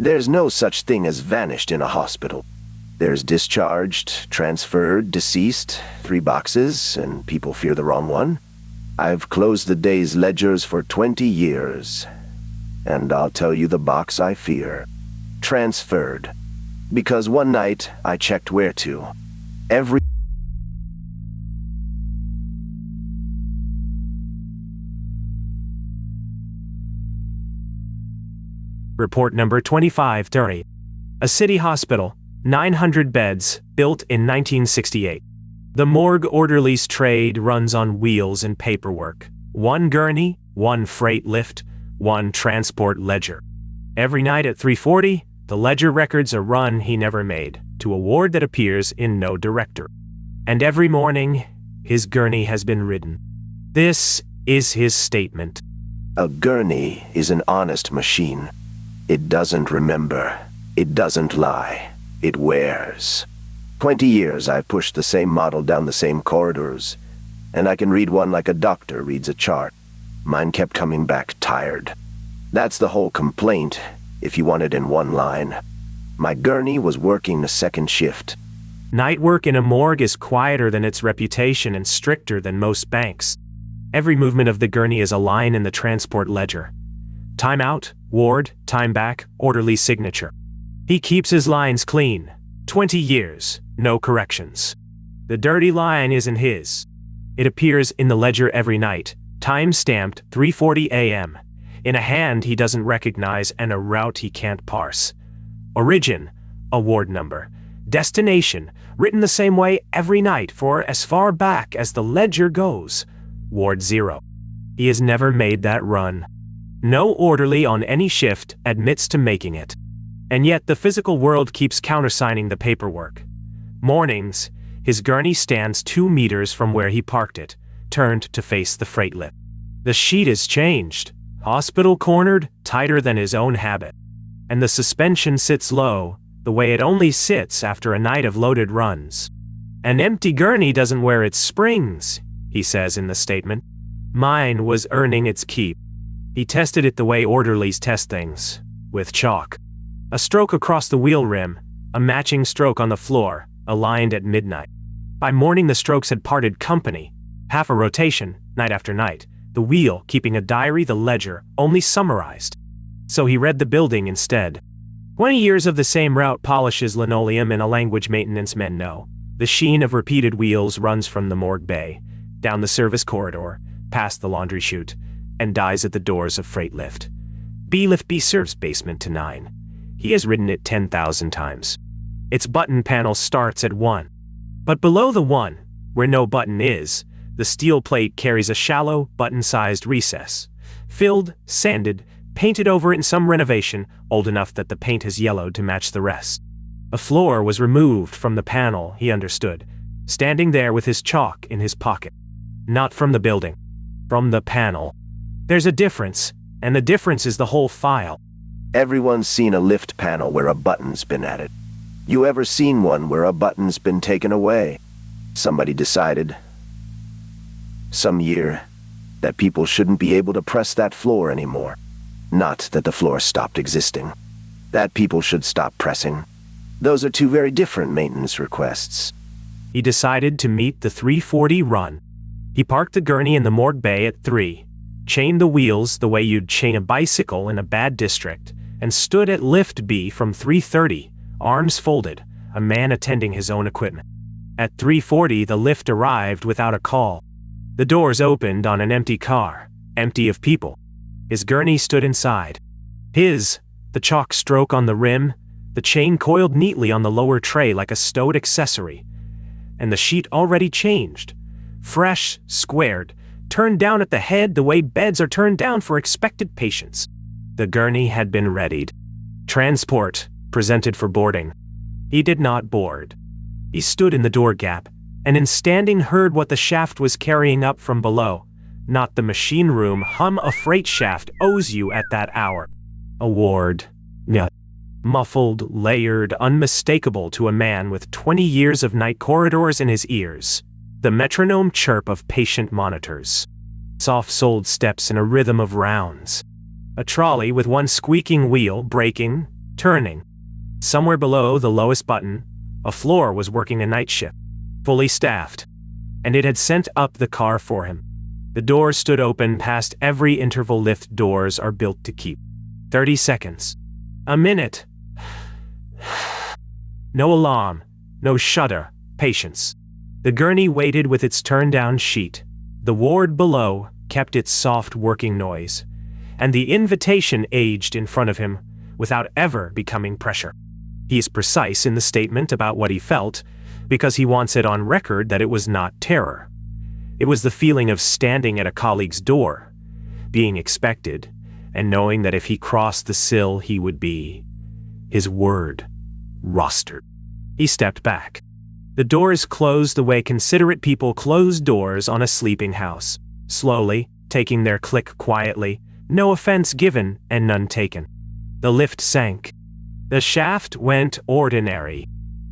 There's no such thing as vanished in a hospital. There's discharged, transferred, deceased, 3 boxes, and people fear the wrong one. I've closed the day's ledgers for 20 years. And I'll tell you the box I fear. Transferred. Because one night, I checked where to. Every... Report number 2530. A city hospital, 900 beds, built in 1968. The morgue orderly's trade runs on wheels and paperwork. 1 gurney, 1 freight lift, 1 transport ledger. Every night at 3:40, the ledger records a run he never made to a ward that appears in no director. And every morning, his gurney has been ridden. This is his statement. A gurney is an honest machine. It doesn't remember. It doesn't lie. It wears. 20 years I've pushed the same model down the same corridors, and I can read one like a doctor reads a chart. Mine kept coming back tired. That's the whole complaint, if you want it in one line. My gurney was working the second shift. Night work in a morgue is quieter than its reputation and stricter than most banks. Every movement of the gurney is a line in the transport ledger. Time out, ward, time back, orderly signature. He keeps his lines clean. 20 years, no corrections. The dirty line isn't his. It appears in the ledger every night, time-stamped 3:40 a.m., in a hand he doesn't recognize and a route he can't parse. Origin, a ward number. Destination, written the same way every night for as far back as the ledger goes. Ward 0. He has never made that run. No orderly on any shift admits to making it. And yet the physical world keeps countersigning the paperwork. Mornings, his gurney stands 2 meters from where he parked it, turned to face the freight lift. The sheet is changed, hospital cornered, tighter than his own habit. And the suspension sits low, the way it only sits after a night of loaded runs. An empty gurney doesn't wear its springs, he says in the statement. Mine was earning its keep. He tested it the way orderlies test things, with chalk. A stroke across the wheel rim, a matching stroke on the floor, aligned at midnight. By morning the strokes had parted company, half a rotation, night after night, the wheel keeping a diary the ledger only summarized. So he read the building instead. 20 years of the same route polishes linoleum in a language maintenance men know. The sheen of repeated wheels runs from the morgue bay, down the service corridor, past the laundry chute, and dies at the doors of freight lift. B-Lift B serves basement to 9. He has ridden it 10,000 times. Its button panel starts at 1. But below the 1, where no button is, the steel plate carries a shallow, button-sized recess. Filled, sanded, painted over in some renovation, old enough that the paint has yellowed to match the rest. A floor was removed from the panel, he understood, standing there with his chalk in his pocket. Not from the building. From the panel. There's a difference, and the difference is the whole file. Everyone's seen a lift panel where a button's been added. You ever seen one where a button's been taken away? Somebody decided, some year, that people shouldn't be able to press that floor anymore. Not that the floor stopped existing. That people should stop pressing. Those are 2 very different maintenance requests. He decided to meet the 3:40 run. He parked the gurney in the morgue bay at 3, chained the wheels the way you'd chain a bicycle in a bad district, and stood at lift B from 3:30, arms folded, a man attending his own equipment. At 3:40 the lift arrived without a call. The doors opened on an empty car, empty of people. His gurney stood inside. The chalk stroke on the rim, the chain coiled neatly on the lower tray like a stowed accessory, and the sheet already changed. Fresh, squared, turned down at the head the way beds are turned down for expected patients. The gurney had been readied. Transport, presented for boarding. He did not board. He stood in the door gap, and in standing heard what the shaft was carrying up from below. Not the machine room hum a freight shaft owes you at that hour. A ward. Yeah. Muffled, layered, unmistakable to a man with 20 years of night corridors in his ears. The metronome chirp of patient monitors. Soft-soled steps in a rhythm of rounds. A trolley with one squeaking wheel braking, turning. Somewhere below the lowest button, a floor was working a night shift, fully staffed, and it had sent up the car for him. The doors stood open past every interval. Lift doors are built to keep. 30 seconds. A minute. No alarm, no shudder, patience. The gurney waited with its turned-down sheet. The ward below kept its soft working noise, and the invitation aged in front of him without ever becoming pressure. He is precise in the statement about what he felt because he wants it on record that it was not terror. It was the feeling of standing at a colleague's door, being expected, and knowing that if he crossed the sill he would be, his word, rostered. He stepped back. The doors closed the way considerate people close doors on a sleeping house, slowly, taking their click quietly, no offense given and none taken. The lift sank. The shaft went ordinary.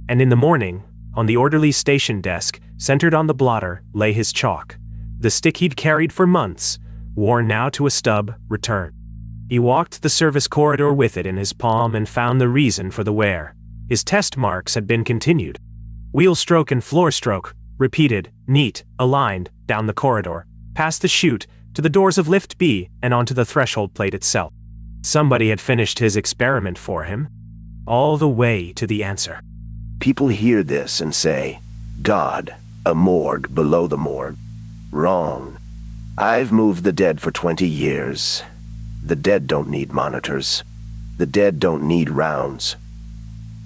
And in the morning, on the orderly's station desk, centered on the blotter, lay his chalk. The stick he'd carried for months, worn now to a stub, returned. He walked the service corridor with it in his palm and found the reason for the wear. His test marks had been continued. Wheel stroke and floor stroke, repeated, neat, aligned, down the corridor, past the chute, to the doors of lift B, and onto the threshold plate itself. Somebody had finished his experiment for him, all the way to the answer. People hear this and say, God, a morgue below the morgue. Wrong. I've moved the dead for 20 years. The dead don't need monitors. The dead don't need rounds.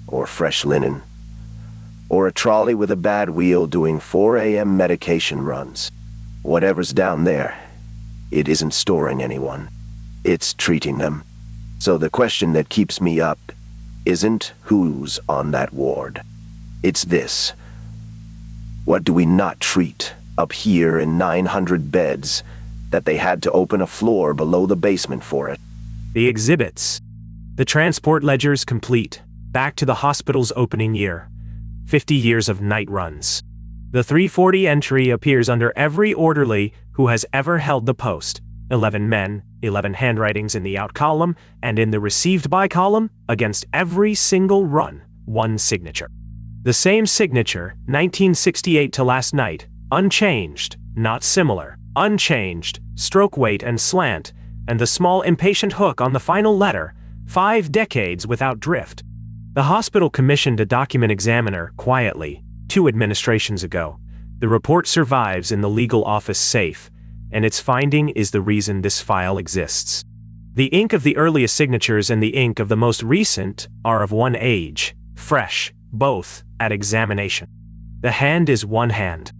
Or fresh linen. Or a trolley with a bad wheel doing 4 a.m. medication runs. Whatever's down there, it isn't storing anyone. It's treating them. So the question that keeps me up isn't who's on that ward. It's this. What do we not treat up here in 900 beds that they had to open a floor below the basement for it? The exhibits. The transport ledgers complete, back to the hospital's opening year. 50 years of night runs. The 340 entry appears under every orderly who has ever held the post. 11 men, 11 handwritings in the out column, and in the received by column, against every single run, one signature. The same signature, 1968 to last night, unchanged, not similar, unchanged, stroke weight and slant, and the small impatient hook on the final letter, 5 decades without drift. The hospital commissioned a document examiner quietly, 2 administrations ago. The report survives in the legal office safe, and its finding is the reason this file exists. The ink of the earliest signatures and the ink of the most recent are of one age, fresh, both, at examination. The hand is one hand.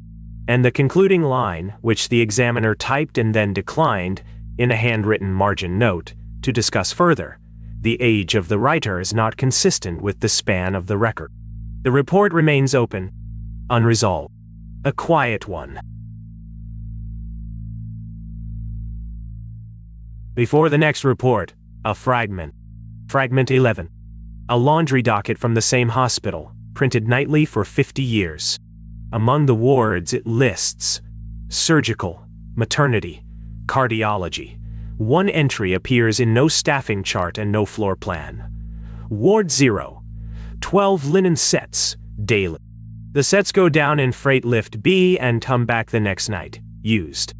And the concluding line, which the examiner typed and then declined, in a handwritten margin note, to discuss further, the age of the writer is not consistent with the span of the record. The report remains open, unresolved. A quiet one. Before the next report, a fragment. Fragment 11. A laundry docket from the same hospital, printed nightly for 50 years. Among the wards it lists surgical, maternity, cardiology. One entry appears in no staffing chart and no floor plan. Ward 0. 12 linen sets, daily. The sets go down in freight lift B and come back the next night, used.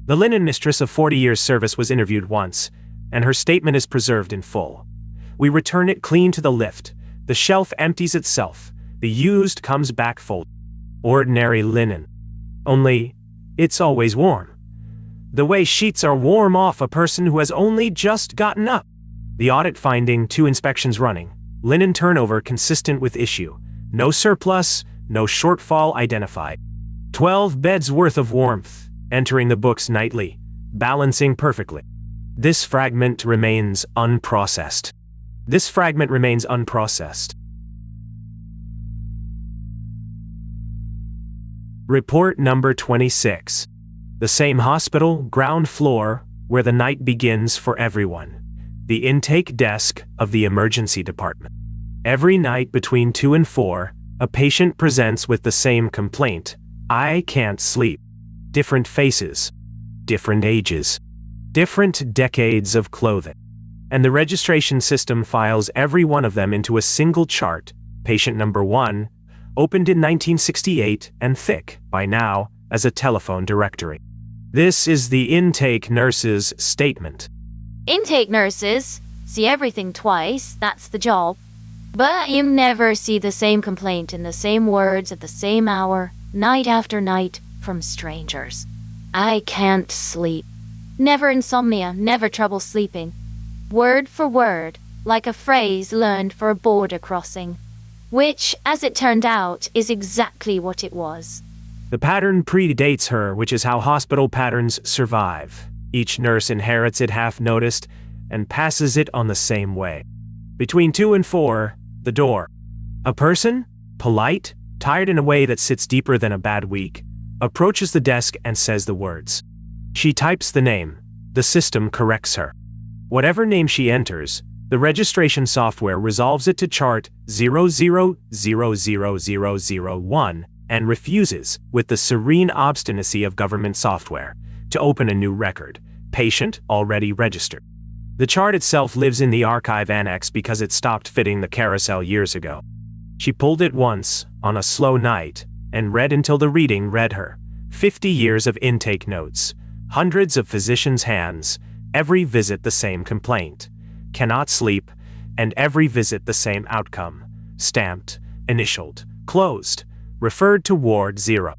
The linen mistress of 40 years' service was interviewed once, and her statement is preserved in full. We return it clean to the lift. The shelf empties itself. The used comes back full. Ordinary linen. Only, it's always warm. The way sheets are warm off a person who has only just gotten up. The audit finding 2 inspections running. Linen turnover consistent with issue. No surplus, no shortfall identified. 12 beds worth of warmth, entering the books nightly, balancing perfectly. This fragment remains unprocessed. This fragment remains unprocessed. Report number 26. The same hospital, ground floor, where the night begins for everyone. The intake desk of the emergency department. Every night between 2 and 4, a patient presents with the same complaint. I can't sleep. Different faces. Different ages. Different decades of clothing. and the registration system files every one of them into a single chart. Patient number 1, opened in 1968 and thick, by now, as a telephone directory. This is the intake nurse's statement. Intake nurses see everything twice, that's the job. But you never see the same complaint in the same words at the same hour, night after night, from strangers. I can't sleep. Never insomnia, never trouble sleeping. Word for word, like a phrase learned for a border crossing. Which, as it turned out, is exactly what it was. The pattern predates her, which is how hospital patterns survive. Each nurse inherits it half-noticed and passes it on the same way. Between 2 and 4, the door. A person, polite, tired in a way that sits deeper than a bad week, approaches the desk and says the words. She types the name. The system corrects her. Whatever name she enters, the registration software resolves it to chart 0000001 and refuses, with the serene obstinacy of government software, to open a new record, patient already registered. The chart itself lives in the archive annex because it stopped fitting the carousel years ago. She pulled it once, on a slow night, and read until the reading read her. 50 years of intake notes, hundreds of physicians' hands, every visit the same complaint, cannot sleep, and every visit the same outcome, stamped, initialed, closed, referred to Ward 0.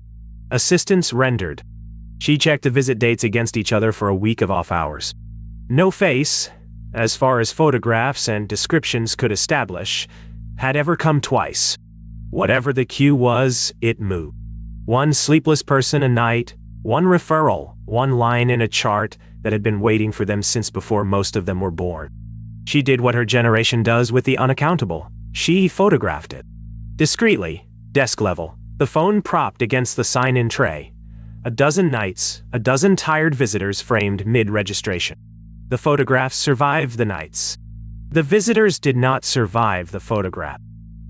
Assistance rendered. She checked the visit dates against each other for a week of off hours. No face, as far as photographs and descriptions could establish, had ever come twice. Whatever the cue was, it moved. One sleepless person a night, one referral, one line in a chart that had been waiting for them since before most of them were born. She did what her generation does with the unaccountable. She photographed it. Discreetly, desk level, the phone propped against the sign-in tray. A dozen nights, a dozen tired visitors framed mid-registration. The photographs survived the nights. The visitors did not survive the photograph.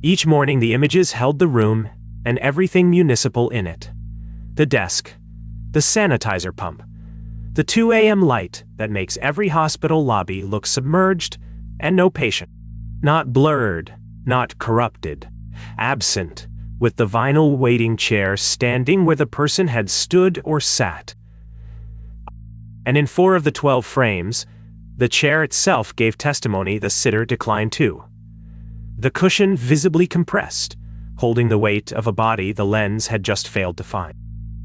Each morning the images held the room and everything municipal in it. The desk, the sanitizer pump, the 2 a.m. light that makes every hospital lobby look submerged and no patient. Not blurred, not corrupted, absent, with the vinyl waiting chair standing where the person had stood or sat. And in 4 of the 12 frames, the chair itself gave testimony the sitter declined too. The cushion visibly compressed, holding the weight of a body the lens had just failed to find.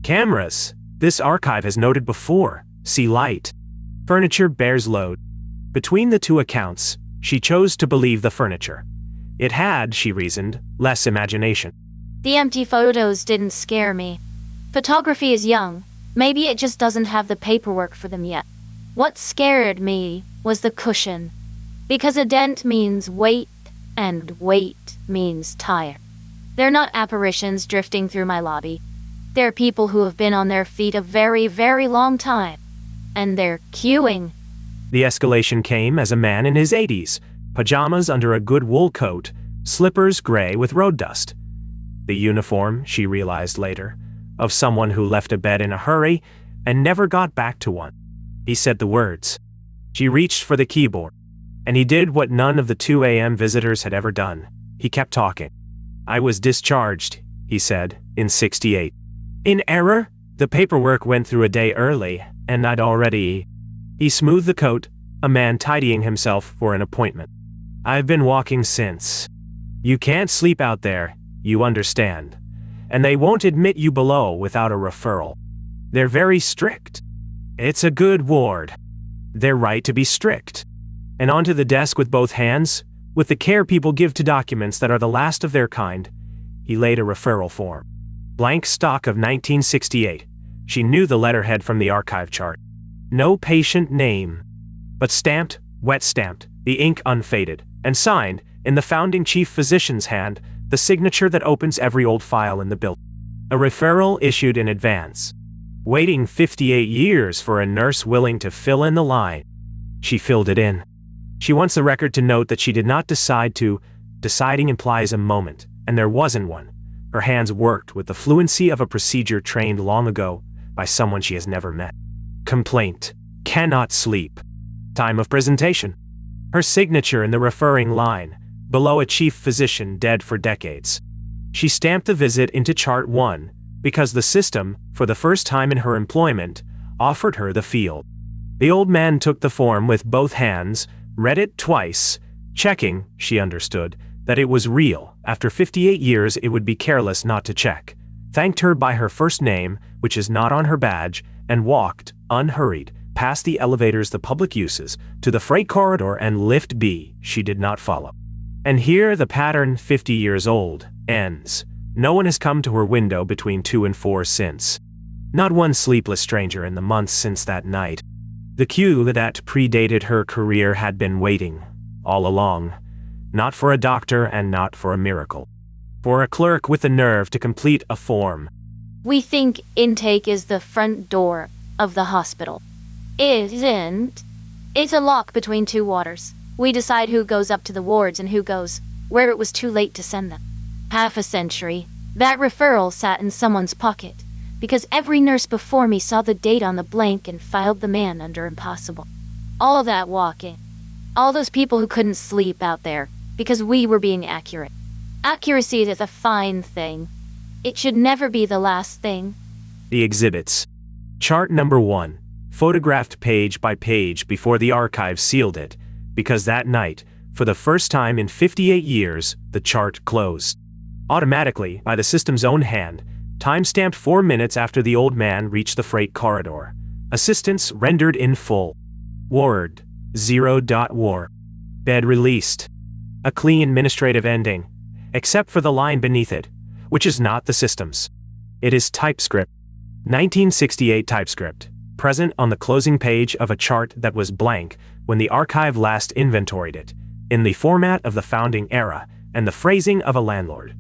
Cameras, this archive has noted before, see light. Furniture bears load. Between the 2 accounts, she chose to believe the furniture. It had, she reasoned, less imagination. The empty photos didn't scare me. Photography is young. Maybe it just doesn't have the paperwork for them yet. What scared me was the cushion. Because a dent means weight, and weight means tired. They're not apparitions drifting through my lobby. They're people who have been on their feet a very, very long time. And they're queuing. The escalation came as a man in his 80s, pajamas under a good wool coat, slippers gray with road dust. The uniform, she realized later, of someone who left a bed in a hurry and never got back to one. He said the words. She reached for the keyboard. And he did what none of the 2 a.m. visitors had ever done. He kept talking. I was discharged, he said, in 68. In error, the paperwork went through a day early, and I'd already... He smoothed the coat, a man tidying himself for an appointment. I've been walking since. You can't sleep out there, you understand. And they won't admit you below without a referral. They're very strict. It's a good ward. They're right to be strict. And onto the desk with both hands, with the care people give to documents that are the last of their kind, he laid a referral form. Blank stock of 1968. She knew the letterhead from the archive chart. No patient name. But stamped, wet stamped, the ink unfaded, and signed, in the founding chief physician's hand, the signature that opens every old file in the building. A referral issued in advance. Waiting 58 years for a nurse willing to fill in the line. She filled it in. She wants the record to note that she did not decide to. Deciding implies a moment, and there wasn't one. Her hands worked with the fluency of a procedure trained long ago by someone she has never met. Complaint. Cannot sleep. Time of presentation. Her signature in the referring line, below a chief physician dead for decades. She stamped the visit into Chart 1, because the system, for the first time in her employment, offered her the field. The old man took the form with both hands, read it twice, checking, she understood, that it was real. After 58 years it would be careless not to check. Thanked her by her first name, which is not on her badge, and walked, unhurried, past the elevators the public uses, to the freight corridor and lift B she did not follow. And here the pattern, 50 years old, ends. No one has come to her window between 2 and 4 since. Not one sleepless stranger in the months since that night. The queue that predated her career had been waiting, all along. Not for a doctor and not for a miracle. For a clerk with the nerve to complete a form. We think intake is the front door of the hospital. It isn't. It's a lock between two waters. We decide who goes up to the wards and who goes where it was too late to send them. Half a century, that referral sat in someone's pocket, because every nurse before me saw the date on the blank and filed the man under impossible. All of that walking. All those people who couldn't sleep out there, because we were being accurate. Accuracy is a fine thing. It should never be the last thing. The exhibits. Chart number 1, photographed page by page before the archive sealed it, because that night, for the first time in 58 years, the chart closed. Automatically, by the system's own hand, time-stamped 4 minutes after the old man reached the freight corridor. Assistance rendered in full. Ward, 0.war. Bed released. A clean administrative ending, except for the line beneath it, which is not the system's. It is TypeScript. 1968 TypeScript, present on the closing page of a chart that was blank when the archive last inventoried it, in the format of the founding era and the phrasing of a landlord.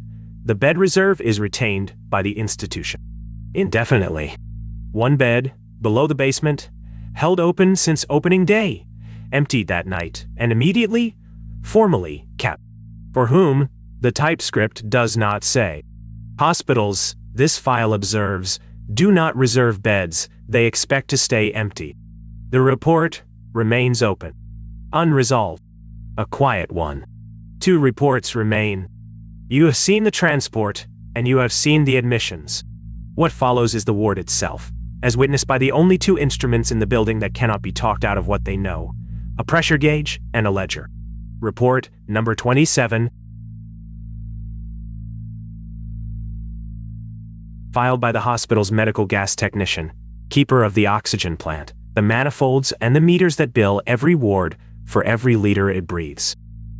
The bed reserve is retained by the institution. Indefinitely. 1 bed, below the basement, held open since opening day, emptied that night, and immediately, formally kept. For whom, the TypeScript does not say. Hospitals, this file observes, do not reserve beds, they expect to stay empty. The report remains open. Unresolved. A quiet one. 2 reports remain. You have seen the transport, and you have seen the admissions. What follows is the ward itself, as witnessed by the only 2 instruments in the building that cannot be talked out of what they know, a pressure gauge and a ledger. Report number 27, filed by the hospital's medical gas technician, keeper of the oxygen plant, the manifolds and the meters that bill every ward for every liter it breathes.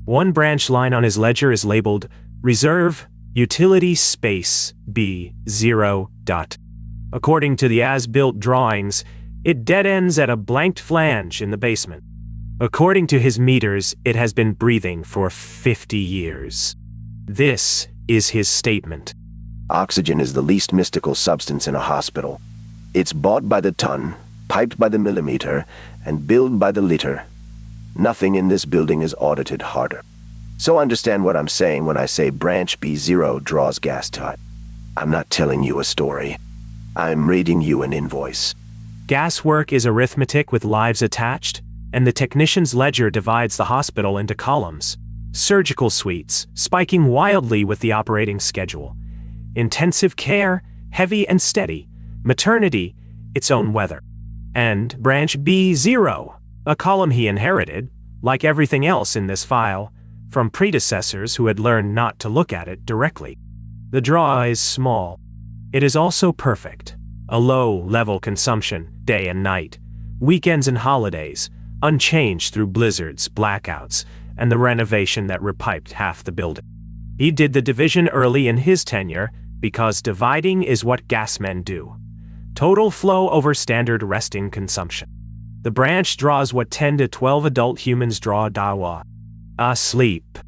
1 branch line on his ledger is labeled Reserve Utility Space B0. According to the as-built drawings, it dead ends at a blanked flange in the basement. According to his meters, it has been breathing for 50 years. This is his statement. Oxygen is the least mystical substance in a hospital. It's bought by the ton, piped by the millimeter, and billed by the liter. Nothing in this building is audited harder. So understand what I'm saying when I say branch B0 draws gas type. I'm not telling you a story. I'm reading you an invoice. Gas work is arithmetic with lives attached, and the technician's ledger divides the hospital into columns. Surgical suites, spiking wildly with the operating schedule. Intensive care, heavy and steady. Maternity, its own weather. And branch B0, a column he inherited, like everything else in this file, from predecessors who had learned not to look at it directly. The draw is small. It is also perfect. A low-level consumption, day and night. Weekends and holidays, unchanged through blizzards, blackouts, and the renovation that repiped half the building. He did the division early in his tenure, because dividing is what gasmen do. Total flow over standard resting consumption. The branch draws what 10 to 12 adult humans draw dawa. Asleep.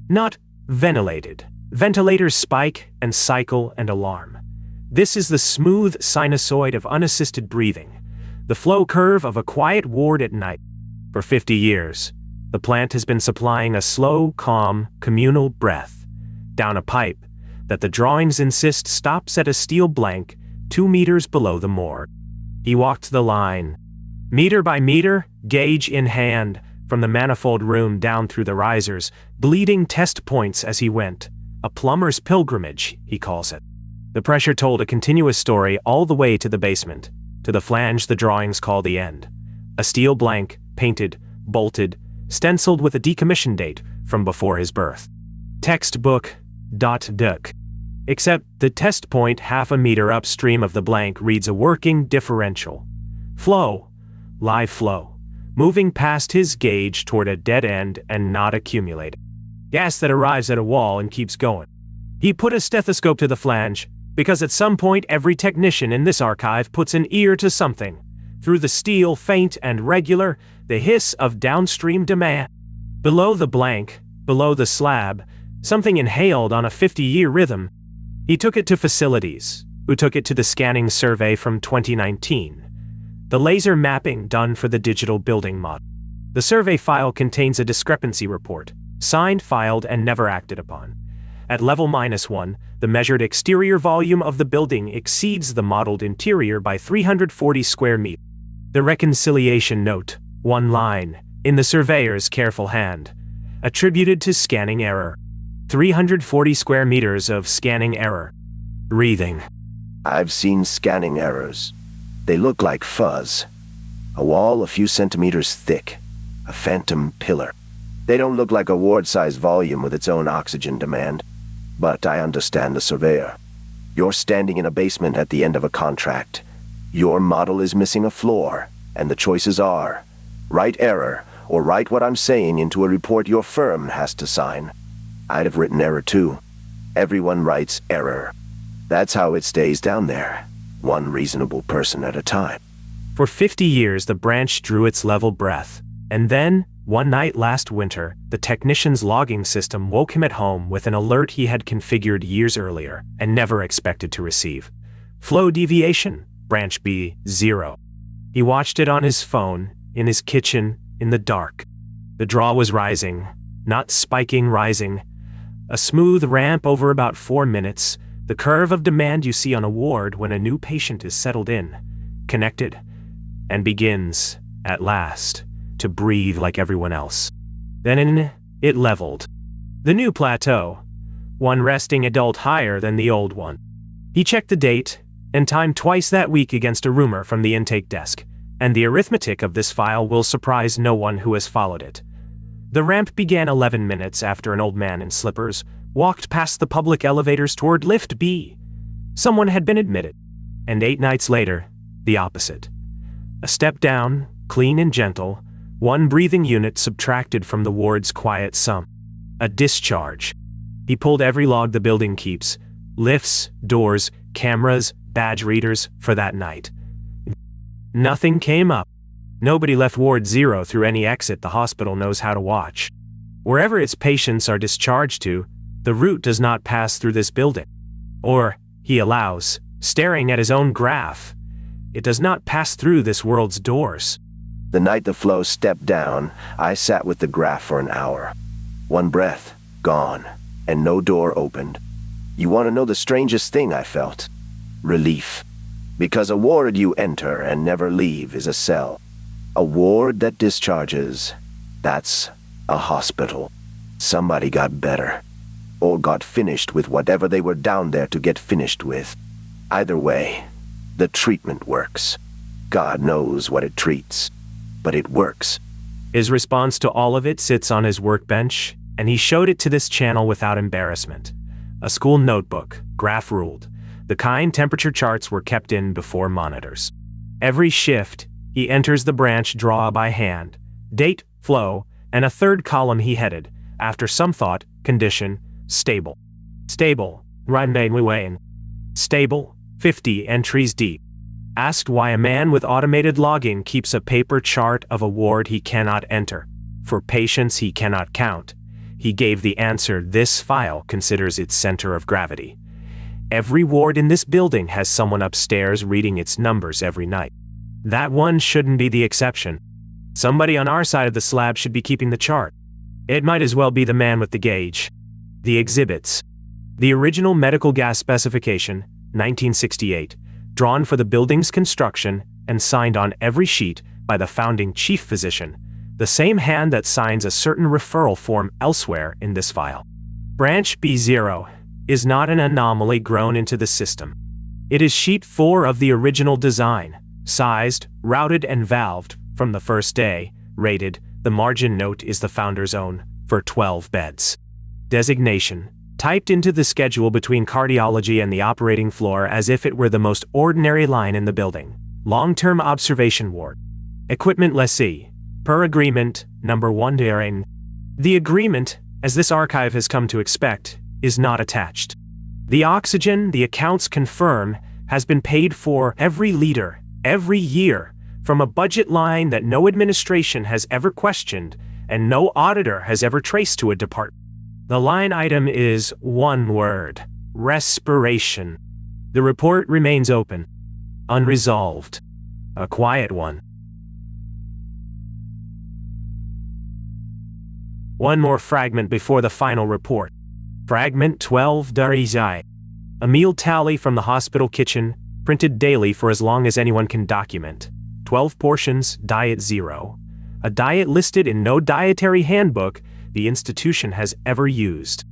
Not ventilated. Ventilators spike and cycle and alarm. This is the smooth sinusoid of unassisted breathing, the flow curve of a quiet ward at night. For 50 years, the plant has been supplying a slow, calm, communal breath down a pipe that the drawings insist stops at a steel blank 2 meters below the morgue. He walked the line, meter by meter, gauge in hand, from the manifold room down through the risers, bleeding test points as he went. A plumber's pilgrimage, he calls it. The pressure told a continuous story all the way to the basement. To the flange the drawings call the end. A steel blank, painted, bolted, stenciled with a decommission date from before his birth. Textbook. Duck. Except the test point half a meter upstream of the blank reads a working differential. Flow. Live flow. Moving past his gauge toward a dead end and not accumulating. Gas that arrives at a wall and keeps going. He put a stethoscope to the flange, because at some point every technician in this archive puts an ear to something. Through the steel, faint and regular, the hiss of downstream demand. Below the blank, below the slab, something inhaled on a 50-year rhythm. He took it to facilities, who took it to the scanning survey from 2019. The laser mapping done for the digital building model. The survey file contains a discrepancy report, signed, filed, and never acted upon. At level -1, the measured exterior volume of the building exceeds the modeled interior by 340 square meters. The reconciliation note, one line, in the surveyor's careful hand, attributed to scanning error. 340 square meters of scanning error. Breathing. I've seen scanning errors. They look like fuzz. A wall a few centimeters thick. A phantom pillar. They don't look like a ward-sized volume with its own oxygen demand. But I understand the surveyor. You're standing in a basement at the end of a contract. Your model is missing a floor, and the choices are write error or write what I'm saying into a report your firm has to sign. I'd have written error too. Everyone writes error. That's how it stays down there, one reasonable person at a time. For 50 years the branch drew its level breath, and then, one night last winter, the technician's logging system woke him at home with an alert he had configured years earlier and never expected to receive. Flow deviation, branch B, 0. He watched it on his phone, in his kitchen, in the dark. The draw was rising, not spiking, rising. A smooth ramp over about 4 minutes, the curve of demand you see on a ward when a new patient is settled in, connected, and begins, at last, to breathe like everyone else. Then it leveled. The new plateau, one resting adult higher than the old one. He checked the date and time twice that week against a rumor from the intake desk, and the arithmetic of this file will surprise no one who has followed it. The ramp began 11 minutes after an old man in slippers walked past the public elevators toward lift B. Someone had been admitted, and 8 nights later, the opposite. A step down, clean and gentle, one breathing unit subtracted from the ward's quiet sum. A discharge. He pulled every log the building keeps, lifts, doors, cameras, badge readers, for that night. Nothing came up. Nobody left Ward 0 through any exit the hospital knows how to watch. Wherever its patients are discharged to, the route does not pass through this building. Or, he allows, staring at his own graph, it does not pass through this world's doors. The night the flow stepped down, I sat with the graph for an hour. One breath, gone, and no door opened. You want to know the strangest thing I felt? Relief. Because a ward you enter and never leave is a cell. A ward that discharges, that's a hospital. Somebody got better. Or got finished with whatever they were down there to get finished with. Either way, the treatment works. God knows what it treats. But it works. His response to all of it sits on his workbench, and he showed it to this channel without embarrassment. A school notebook, graph ruled. The kind temperature charts were kept in before monitors. Every shift, he enters the branch draw by hand, date, flow, and a third column he headed, after some thought, condition, stable. Stable, Ryan. Stable, 50 entries deep. Asked why a man with automated logging keeps a paper chart of a ward he cannot enter, for patients he cannot count, he gave the answer this file considers its center of gravity. Every ward in this building has someone upstairs reading its numbers every night. That one shouldn't be the exception. Somebody on our side of the slab should be keeping the chart. It might as well be the man with the gauge. The exhibits. The original medical gas specification, 1968, drawn for the building's construction and signed on every sheet by the founding chief physician, the same hand that signs a certain referral form elsewhere in this file. Branch B0 is not an anomaly grown into the system. It is sheet 4 of the original design, sized, routed, and valved from the first day, rated. The margin note is the founder's own, for 12 beds. Designation, typed into the schedule between cardiology and the operating floor as if it were the most ordinary line in the building. Long-term observation ward. Equipment lessee, per agreement, number 1 daring. The agreement, as this archive has come to expect, is not attached. The oxygen, the accounts confirm, has been paid for every liter, every year, from a budget line that no administration has ever questioned and no auditor has ever traced to a department. The line item is one word: respiration. The report remains open, unresolved, a quiet one. One more fragment before the final report. Fragment 12 Darizai. A meal tally from the hospital kitchen, printed daily for as long as anyone can document. 12 portions, diet 0. A diet listed in no dietary handbook the institution has ever used.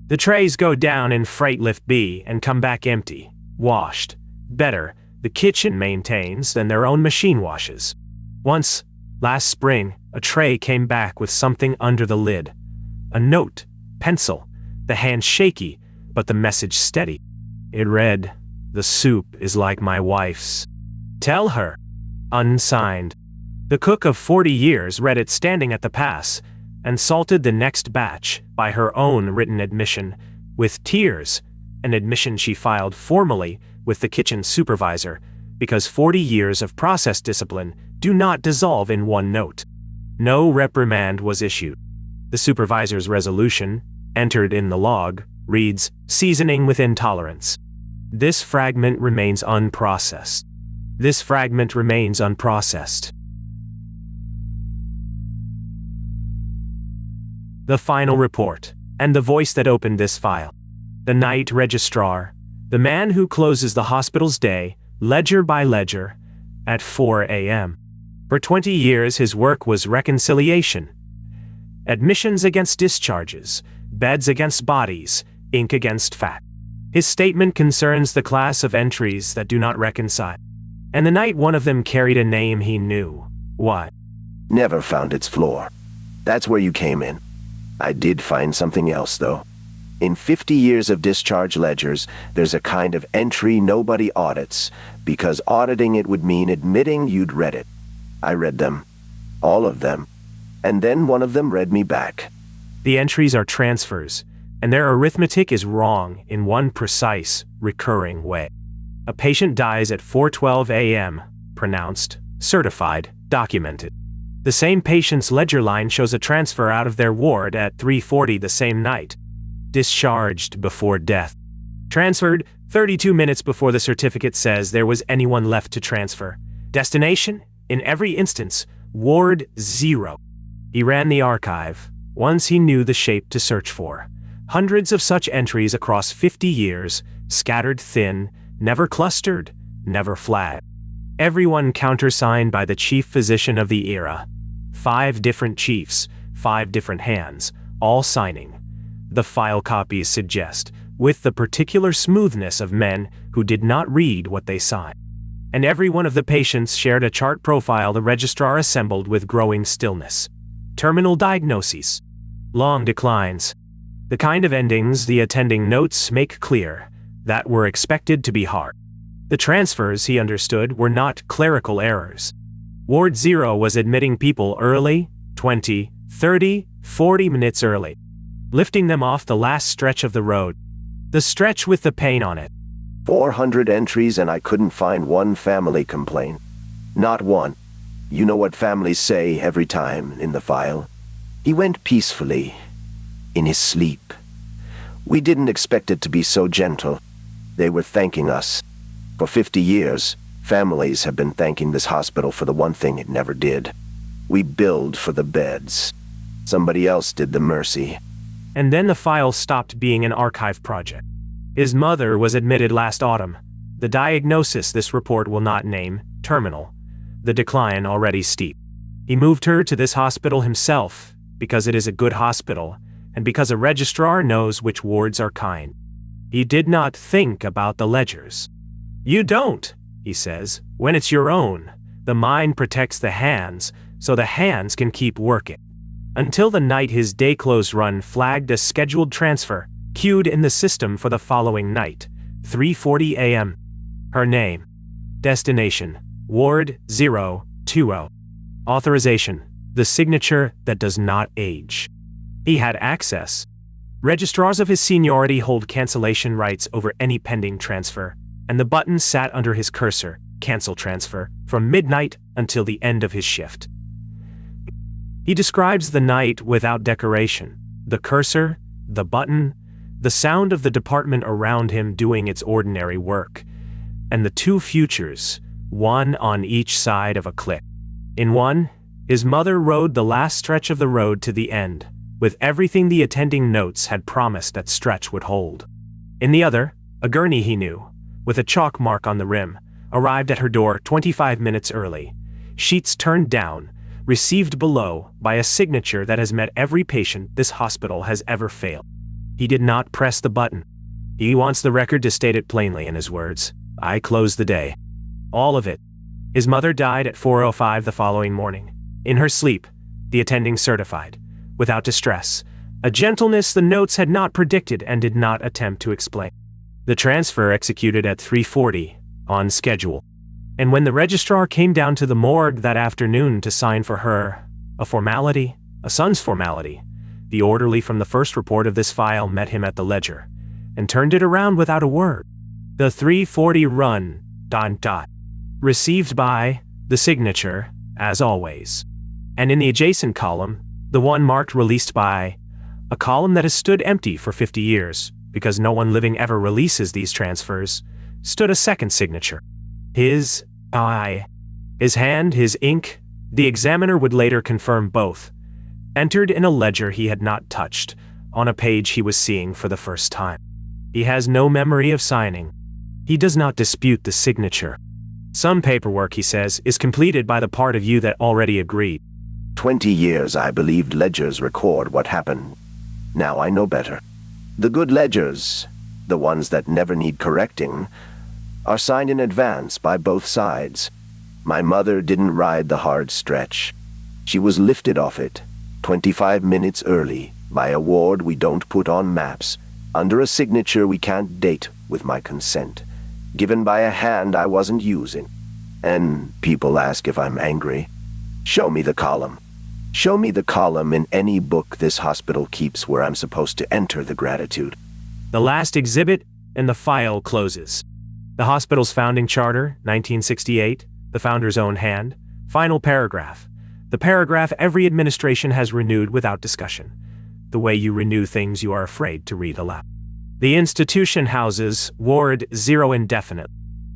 The trays go down in freight lift B and come back empty, washed. Better, the kitchen maintains than their own machine washes. Once, last spring, a tray came back with something under the lid. A note, pencil, the hand shaky, but the message steady. It read, "The soup is like my wife's. Tell her." Unsigned. The cook of 40 years read it standing at the pass, and salted the next batch by her own written admission, with tears, an admission she filed formally with the kitchen supervisor, because 40 years of process discipline do not dissolve in one note. No reprimand was issued. The supervisor's resolution, entered in the log, reads, "Seasoning with intolerance." This fragment remains unprocessed. This fragment remains unprocessed. The final report, and the voice that opened this file. The night registrar, the man who closes the hospital's day, ledger by ledger, at 4 a.m. For 20 years his work was reconciliation. Admissions against discharges, beds against bodies, ink against fact. His statement concerns the class of entries that do not reconcile. And the night one of them carried a name he knew. What? Never found its floor. That's where you came in. I did find something else, though. In 50 years of discharge ledgers, there's a kind of entry nobody audits, because auditing it would mean admitting you'd read it. I read them. All of them. And then one of them read me back. The entries are transfers, and their arithmetic is wrong in one precise, recurring way. A patient dies at 4:12 a.m., pronounced, certified, documented. The same patient's ledger line shows a transfer out of their ward at 3:40 the same night. Discharged before death. Transferred 32 minutes before the certificate says there was anyone left to transfer. Destination, in every instance, Ward 0. He ran the archive. Once he knew the shape to search for. Hundreds of such entries across 50 years, scattered thin, never clustered, never flat. Everyone countersigned by the chief physician of the era. 5 different chiefs, 5 different hands, all signing. The file copies suggest, with the particular smoothness of men who did not read what they signed. And every one of the patients shared a chart profile the registrar assembled with growing stillness. Terminal diagnoses. Long declines. The kind of endings the attending notes make clear that were expected to be hard. The transfers, he understood, were not clerical errors. Ward 0 was admitting people early, 20, 30, 40 minutes early, lifting them off the last stretch of the road. The stretch with the pain on it. 400 entries and I couldn't find one family complaint. Not one. You know what families say every time in the file? He went peacefully, in his sleep. We didn't expect it to be so gentle. They were thanking us. For 50 years, families have been thanking this hospital for the one thing it never did. We billed for the beds. Somebody else did the mercy. And then the file stopped being an archive project. His mother was admitted last autumn. The diagnosis this report will not name, terminal. The decline already steep. He moved her to this hospital himself, because it is a good hospital, and because a registrar knows which wards are kind. He did not think about the ledgers. You don't, he says, when it's your own. The mind protects the hands, so the hands can keep working. Until the night his day clothes run flagged a scheduled transfer, queued in the system for the following night, 3:40 a.m. Her name. Destination, Ward 020. Authorization, the signature that does not age. He had access. Registrars of his seniority hold cancellation rights over any pending transfer, and the button sat under his cursor, cancel transfer, from midnight until the end of his shift. He describes the night without decoration, the cursor, the button, the sound of the department around him doing its ordinary work, and the two futures, one on each side of a cliff. In one, his mother rode the last stretch of the road to the end, with everything the attending notes had promised that stretch would hold. In the other, a gurney he knew, with a chalk mark on the rim, arrived at her door 25 minutes early, sheets turned down, received below by a signature that has met every patient this hospital has ever failed. He did not press the button. He wants the record to state it plainly in his words. I close the day. All of it. His mother died at 4:05 the following morning. In her sleep, the attending certified, without distress, a gentleness the notes had not predicted and did not attempt to explain. The transfer executed at 3:40, on schedule. And when the registrar came down to the morgue that afternoon to sign for her, a formality, a son's formality, the orderly from the first report of this file met him at the ledger, and turned it around without a word. The 3:40 run, ... Received by, the signature, as always. And in the adjacent column, the one marked released by, a column that has stood empty for 50 years, because no one living ever releases these transfers, stood a second signature. His eye, his hand, his ink, the examiner would later confirm both, entered in a ledger he had not touched, on a page he was seeing for the first time. He has no memory of signing. He does not dispute the signature. Some paperwork, he says, is completed by the part of you that already agreed. 20 years I believed ledgers record what happened. Now I know better. The good ledgers, the ones that never need correcting, are signed in advance by both sides. My mother didn't ride the hard stretch. She was lifted off it, 25 minutes early, by a ward we don't put on maps, under a signature we can't date with my consent, given by a hand I wasn't using. And people ask if I'm angry. Show me the column. Show me the column in any book this hospital keeps where I'm supposed to enter the gratitude. The last exhibit, and the file closes. The hospital's founding charter, 1968, the founder's own hand, final paragraph. The paragraph every administration has renewed without discussion. The way you renew things you are afraid to read aloud. The institution houses Ward 0 indefinite.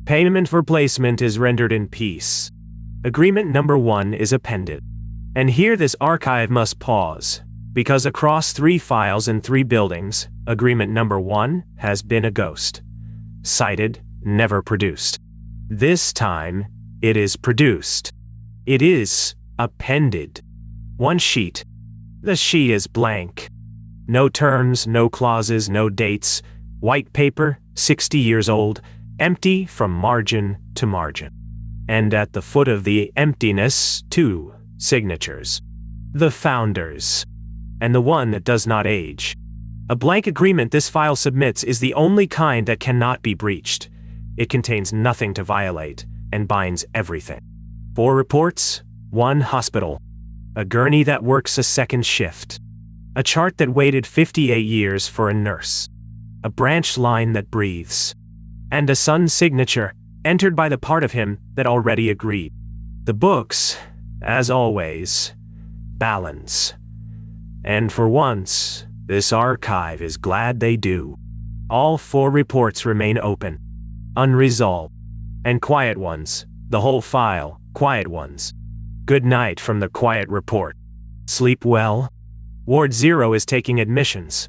Payment for placement is rendered in peace. Agreement number 1 is appended. And here this archive must pause, because across 3 files in 3 buildings, agreement number 1 has been a ghost. Cited, never produced. This time, it is produced. It is appended. 1 sheet. The sheet is blank. No terms, no clauses, no dates. White paper, 60 years old, empty from margin to margin. And at the foot of the emptiness, 2 signatures. The founders. And the one that does not age. A blank agreement this file submits is the only kind that cannot be breached. It contains nothing to violate, and binds everything. 4 reports, 1 hospital. A gurney that works a second shift. A chart that waited 58 years for a nurse. A branch line that breathes. And a son's signature, entered by the part of him that already agreed. The books, as always, balance. And for once, this archive is glad they do. All 4 reports remain open, unresolved, and quiet ones, the whole file, quiet ones. Good night from the quiet report. Sleep well. Ward 0 is taking admissions.